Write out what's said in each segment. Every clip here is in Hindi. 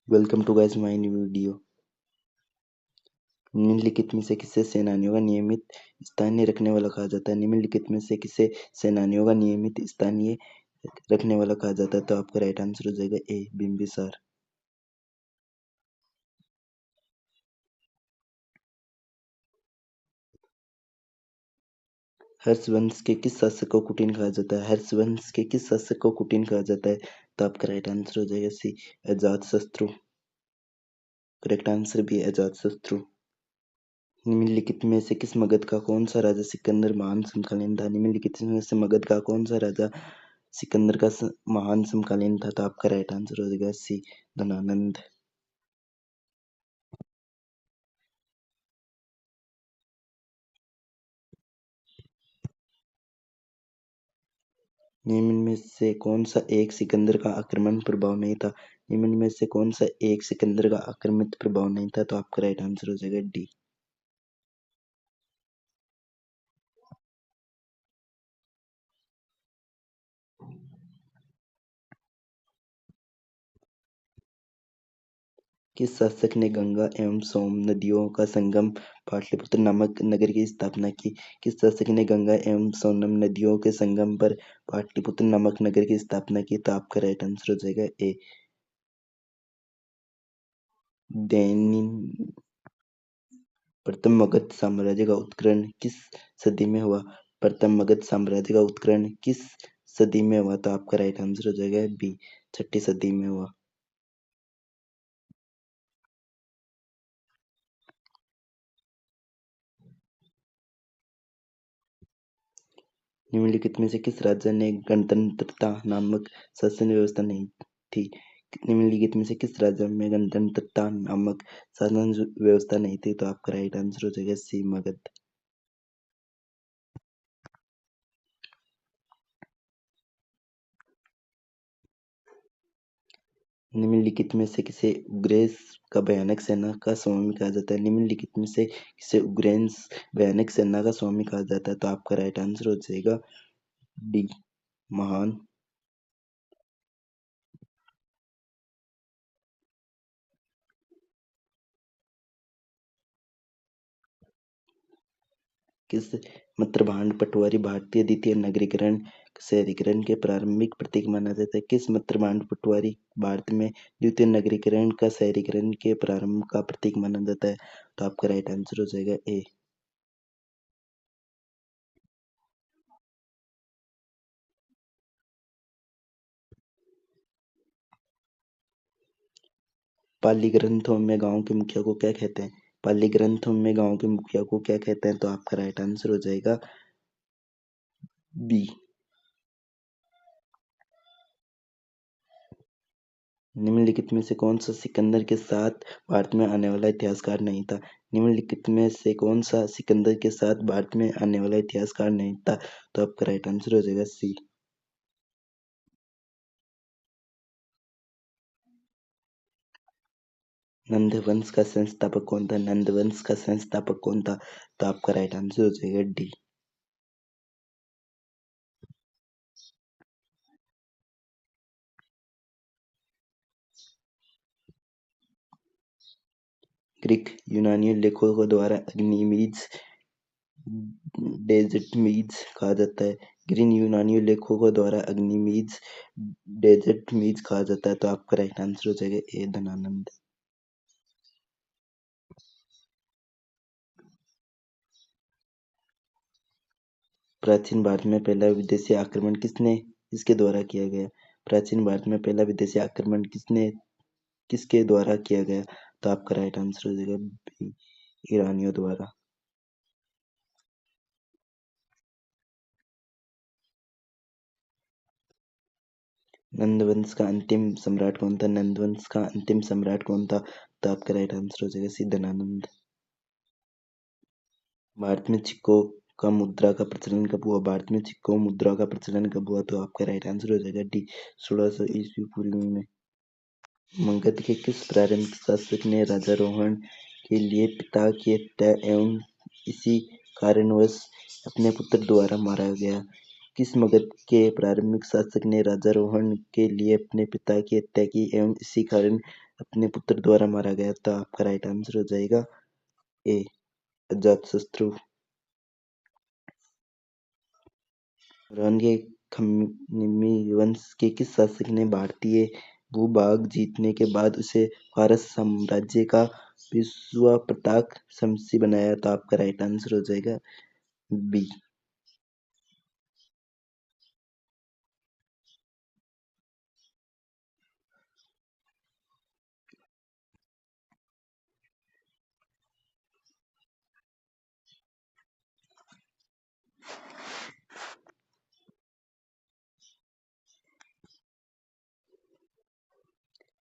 Welcome to guys my new video. निम्नलिखित में से किसे सेनानियों का नियमित स्थानीय रखने वाला कहा जाता है? निम्नलिखित में से किसे सेनानियों का नियमित स्थानीय रखने वाला कहा जाता है? तो आपका राइट आंसर हो जाएगा ए, बिंबिसार। हर्षवंश के किस शासक को कुटिन कहा जाता है? हर्षवंश के किस शासक को कुटिन कहा जाता है? तो आपका राइट आंसर हो जाएगा सी, अजातशत्रु। करेक्ट आंसर भी अजातशत्रु। निम्नलिखित में से किस मगध का कौन सा राजा सिकंदर महान समकालीन था? निम्नलिखित में से मगध का कौन सा राजा सिकंदर का महान समकालीन था? तो आपका राइट आंसर हो जाएगा सी, धनानंद। निम्न में से कौन सा एक सिकंदर का आक्रमण प्रभाव नहीं था? निम्न में से कौन सा एक सिकंदर का आक्रमित प्रभाव नहीं था? तो आपका राइट आंसर हो जाएगा डी। किस शासक ने गंगा एवं सोम नदियों का संगम पाटलिपुत्र नामक नगर की स्थापना की? किस शासक ने गंगा एवं सोनम नदियों के संगम पर पाटलिपुत्र नामक नगर की स्थापना की? तो आपका राइट आंसर हो जाएगा ए, दैनिन। प्रथम मगध साम्राज्य का उत्करण किस सदी में हुआ? प्रथम मगध साम्राज्य का उत्करण किस सदी में हुआ? तो आपका राइट आंसर हो जाएगा बी, 6ठी सदी में हुआ। निम्नलिखित में से किस राज्य ने गणतंत्रता नामक शासन व्यवस्था नहीं थी? निम्नलिखित में से किस राज्य में गणतंत्रता नामक शासन व्यवस्था नहीं थी? तो आपका राइट आंसर हो जाएगा सी, मगध। निम्नलिखित में से किसे उग्रेस का भयानक सेना का स्वामी कहा जाता है? निम्नलिखित में से किसे उग्रेंस भयानक सेना का स्वामी कहा जाता है? तो आपका राइट आंसर हो जाएगा डी, महान। किस मत्रभांड पटवारी भारतीय द्वितीय नगरीकरण शहरीकरण के प्रारंभिक प्रतीक माना जाता है? किस मत्रभांड पटवारी भारत में द्वितीय नगरीकरण का शहरीकरण के प्रारंभ का प्रतीक माना जाता है? तो आपका राइट आंसर हो जाएगा ए, पाली ग्रंथों में गांव के मुखिया को क्या कहते हैं? पाली ग्रंथों में गांव के मुखिया को क्या कहते हैं? तो आपका राइट आंसर हो जाएगा बी। निम्नलिखित में से कौन सा सिकंदर के साथ भारत में आने वाला इतिहासकार नहीं था? निम्नलिखित में से कौन सा सिकंदर के साथ भारत में आने वाला इतिहासकार नहीं था? तो आपका राइट आंसर हो जाएगा सी, नंद वंश का संस्थापक कौन था? नंद वंश का संस्थापक कौन था? तो आपका राइट आंसर हो जाएगा डी। ग्रीक यूनानियों लेखकों द्वारा अग्निमीज डेजर्टमीज कहा जाता है। ग्रीन यूनानियों लेखकों द्वारा अग्निमीज डेजर्टमीज कहा जाता है। तो आपका राइट आंसर हो जाएगा ए, धनानंद। प्राचीन भारत में पहला विदेशी आक्रमण किसके द्वारा किया गया? प्राचीन भारत में पहला विदेशी आक्रमण किसके द्वारा किया गया? तो आपका राइट आंसर हो जाएगा बी, ईरानियों द्वारा। नंद वंश का अंतिम सम्राट कौन था? नंद वंश का अंतिम सम्राट कौन था? तो आपका राइट आंसर हो जाएगा सी, धनानंद। भारत में सिक्कों का मुद्रा का प्रचलन कब हुआ? भारत में सिक्कों मुद्रा का प्रचलन कब हुआ? तो आपका राइट आंसर हो जाएगा डी, 1600 ईस्वी पूर्व में। मगध के किस प्रारंभिक शासक ने राजारोहण के लिए पिता की हत्या एवं इसी कारणवश अपने पुत्र द्वारा मारा गया? किस मगध के प्रारंभिक शासक ने राजारोहण के लिए अपने पिता की हत्या की एवं इसी कारण अपने पुत्र द्वारा मारा गया? तो आपका राइट आंसर हो जाएगा ए, अजातशत्रु। तुरान के खम्मी वंश के किस शासक ने भारतीय भूभाग जीतने के बाद उसे फारस साम्राज्य का विश्वाप्रताप शमशी बनाया? तो आपका राइट आंसर हो जाएगा बी।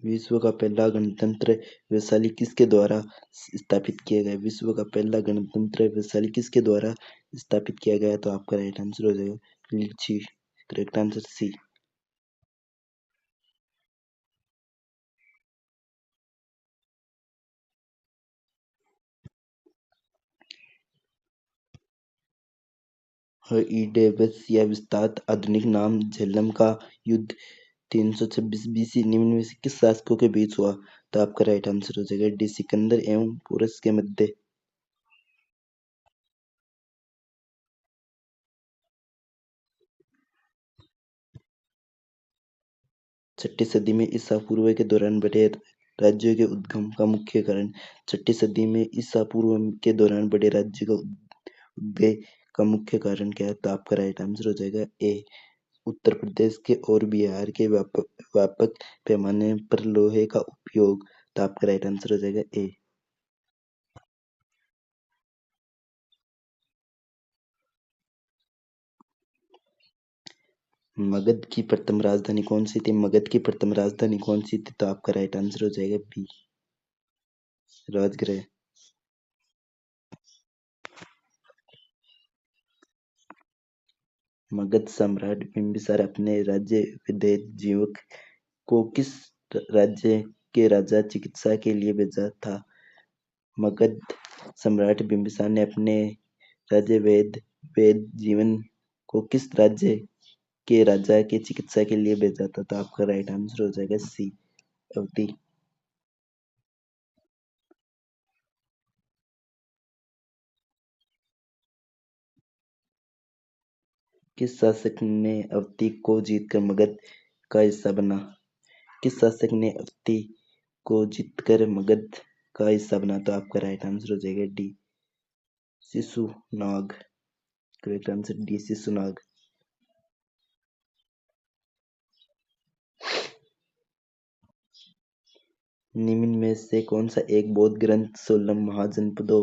विश्व का पहला गणतंत्र वैशाली किसके द्वारा स्थापित किया गया? विश्व का पहला गणतंत्र वैशाली किसके द्वारा स्थापित किया गया? तो आपका राइट आंसर हो जाएगा लीची। करेक्ट आंसर सी। ईडेबस या विस्तार आधुनिक नाम झेलम का युद्ध 326 बीसी निम्न में से किस शासकों के बीच हुआ? तो आपका राइट आंसर हो जाएगा डी, सिकंदर एवं पोरस के मध्य। 6ठी सदी में ईसा पूर्व के दौरान बड़े राज्यों के उद्गम का मुख्य कारण? 6ठी सदी में ईसा पूर्व के दौरान बड़े राज्य का उदय का मुख्य कारण क्या है? तो आपका राइट आंसर हो जाएगा ए, उत्तर प्रदेश के और बिहार के व्यापक पैमाने पर लोहे का उपयोग। तो आपका राइट आंसर हो जाएगा ए। मगध की प्रथम राजधानी कौन सी थी? मगध की प्रथम राजधानी कौन सी थी? तो आपका राइट आंसर हो जाएगा बी, राजगृह। मगध सम्राट बिंबिसार अपने राज्य विदेह जीवक को किस राज्य के राजा चिकित्सा के लिए भेजा था? मगध सम्राट बिंबिसार ने अपने राज्य वेद जीवन को किस राज्य के राजा के चिकित्सा के लिए भेजा था? तो आपका राइट आंसर हो जाएगा सी, अवधि। किस शासक ने अवधि को जीतकर मगध का हिस्सा बना? किस शासक ने अवधि को जीतकर मगध का हिस्सा बना? तो आपका राइट आंसर हो जाएगा D, Shishunag. Correct answer D, Shishunag. निम्न में से कौन सा एक बौद्ध ग्रंथ 16 महाजनपदों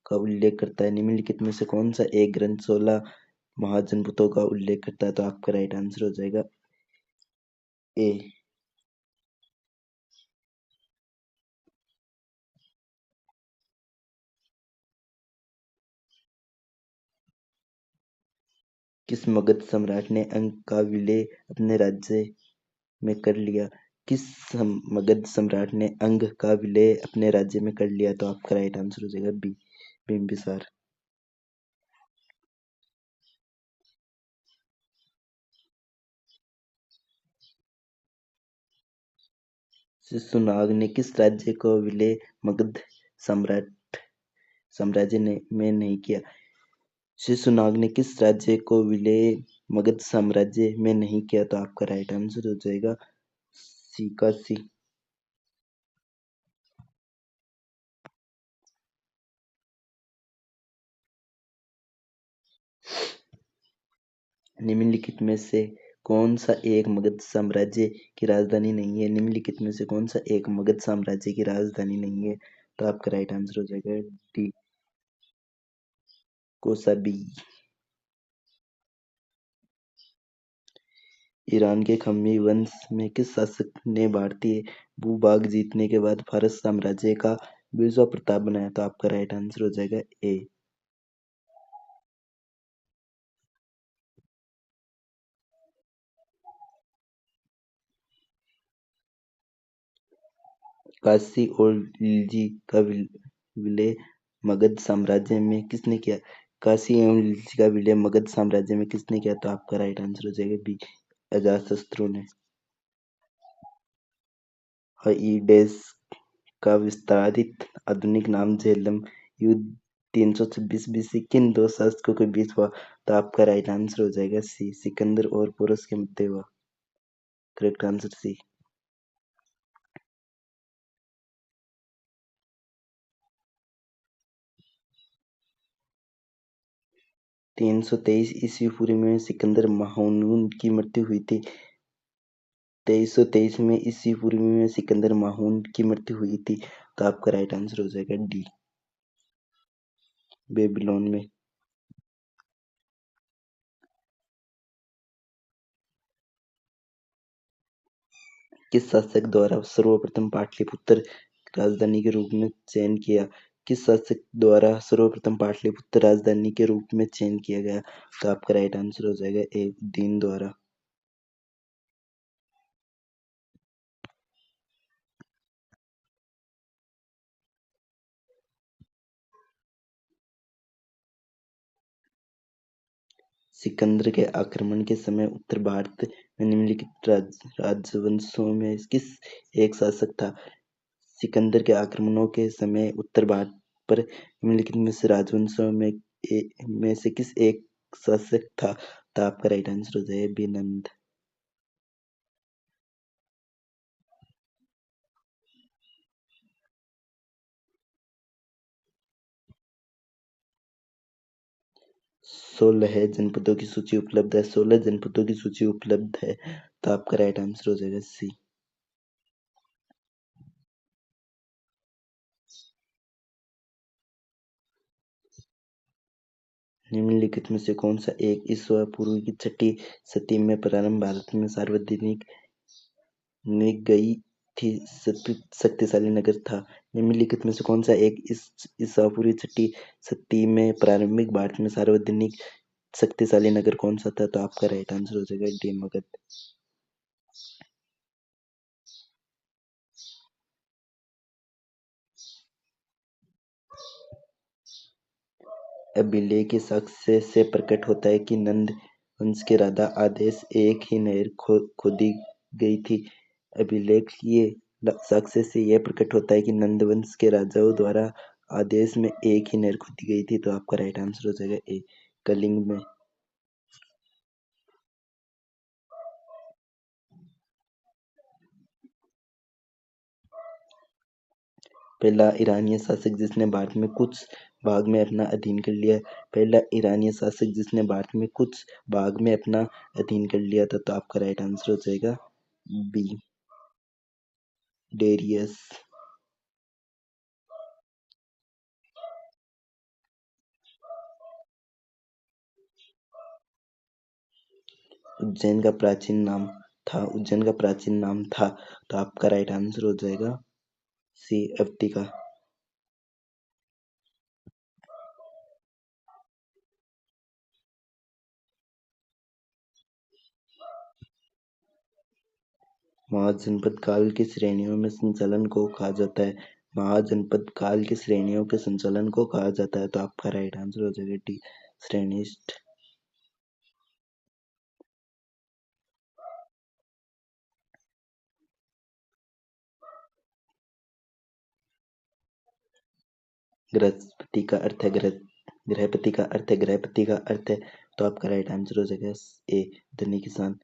का उल्लेख करता है? निम्नलिखित में से कौन सा एक ग्रंथ 16 महाजनपदों का उल्लेख करता है? तो आपका राइट आंसर हो जाएगा ए। किस मगध सम्राट ने अंग का विलय अपने राज्य में कर लिया? किस मगध सम्राट ने अंग का विलय अपने राज्य में कर लिया? तो आपका राइट आंसर हो जाएगा बी, बिंबिसार। शिशुनाग ने किस राज्य को विलय मगध सम्राट साम्राज्य में नहीं किया? शिशुनाग ने किस राज्य को विलय मगध साम्राज्य में नहीं किया? तो आपका राइट आंसर हो जाएगा सी का सी। निम्नलिखित में से कौन सा एक मगध साम्राज्य की राजधानी नहीं है? निम्नलिखित में से कौन सा एक मगध साम्राज्य की राजधानी नहीं है? तो आपका राइट आंसर हो जाएगा डी, कोसाबी। ईरान के खम्मी वंश में किस शासक ने भारतीय भूभाग जीतने के बाद फारस साम्राज्य का विश्व प्रताप बनाया? तो आपका राइट आंसर हो जाएगा ए, काशी और खिलजी का विलय मगध साम्राज्य में किसने किया? काशी एवं दिल्ली का विलय मगध साम्राज्य में किसने किया? तो आपका राइट आंसर हो जाएगा बी, अजातशत्रु ने। हाइडेस का विस्तारित आधुनिक नाम झेलम युद्ध 326 बीसी किन दो शासकों के बीच हुआ? तो आपका राइट आंसर हो जाएगा सी, सिकंदर और पोरस के मध्य हुआ। Correct answer C. तीन सौ तेईस ईस्वी पूर्व में सिकंदर माहमूद की मृत्यु हुई थी। 2323 में ईस्वी पूर्व में सिकंदर माहमूद की मृत्यु हुई थी। तो आपका राइट आंसर हो जाएगा डी, बेबीलोन में। किस शासक द्वारा सर्वप्रथम पाटलिपुत्र राजधानी के रूप में चयन किया? किस शासक द्वारा सर्वप्रथम पाटलिपुत्र राजधानी के रूप में चयन किया गया? तो आपका राइट आंसर हो जाएगा ए, उद्दीन द्वारा। सिकंदर के आक्रमण के समय उत्तर भारत में निम्नलिखित राजवंशों में किस एक शासक था? सिकंदर के आक्रमणों के समय उत्तर भारत पर निम्नलिखित में से राजवंशों में से किस एक शासक था? तो आपका राइट आंसर हो जाएगा बी, नंद। सोलह जनपदों की सूची उपलब्ध है। 16 जनपदों की सूची उपलब्ध है। तो आपका राइट आंसर हो जाएगा सी। निम्नलिखित में से कौन सा एक ईसा पूर्व की छठी शती में प्रारंभ भारत में सार्वजनिक गई थी शक्तिशाली नगर था? निम्नलिखित में से कौन सा एक ईसा पूर्व छठी शती में प्रारंभिक भारत में सार्वजनिक शक्तिशाली नगर कौन सा था? तो आपका राइट आंसर हो जाएगा डी, मगध। अभिलेख के साक्ष्य से प्रकट होता है कि नंद वंश के राजा आदेश एक ही नहर खोदी गई थी। अभिलेखीय साक्ष्य से यह प्रकट होता है कि नंद वंश के राजाओं द्वारा आदेश में एक ही नहर खोदी गई थी। तो आपका राइट आंसर हो जाएगा ए, कलिंग में। पहला ईरानी शासक जिसने भारत में कुछ भाग में अपना अधीन कर लिया। पहला ईरानी शासक जिसने भारत में कुछ भाग में अपना अधीन कर लिया था। तो आपका राइट आंसर हो जाएगा बी, डेरियस। उज्जैन का प्राचीन नाम था। उज्जैन का प्राचीन नाम था। तो आपका राइट आंसर हो जाएगा सी, अवंतिका। महाजनपद काल की श्रेणियों में संचालन को कहा जाता है। महाजनपद काल की श्रेणियों के संचालन को कहा जाता है। तो आपका राइट आंसर हो जाएगा डी, श्रेणिष्ठ। गृहपति का अर्थ है गृहपति का अर्थ है गृहपति का अर्थ है। तो आपका राइट आंसर हो जाएगा ए, धनी किसान।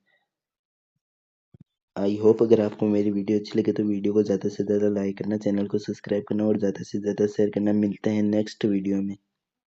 आई होप अगर आपको मेरी वीडियो अच्छी लगे तो वीडियो को ज़्यादा से ज़्यादा लाइक करना, चैनल को सब्सक्राइब करना और ज़्यादा से ज़्यादा शेयर करना। मिलते हैं नेक्स्ट वीडियो में।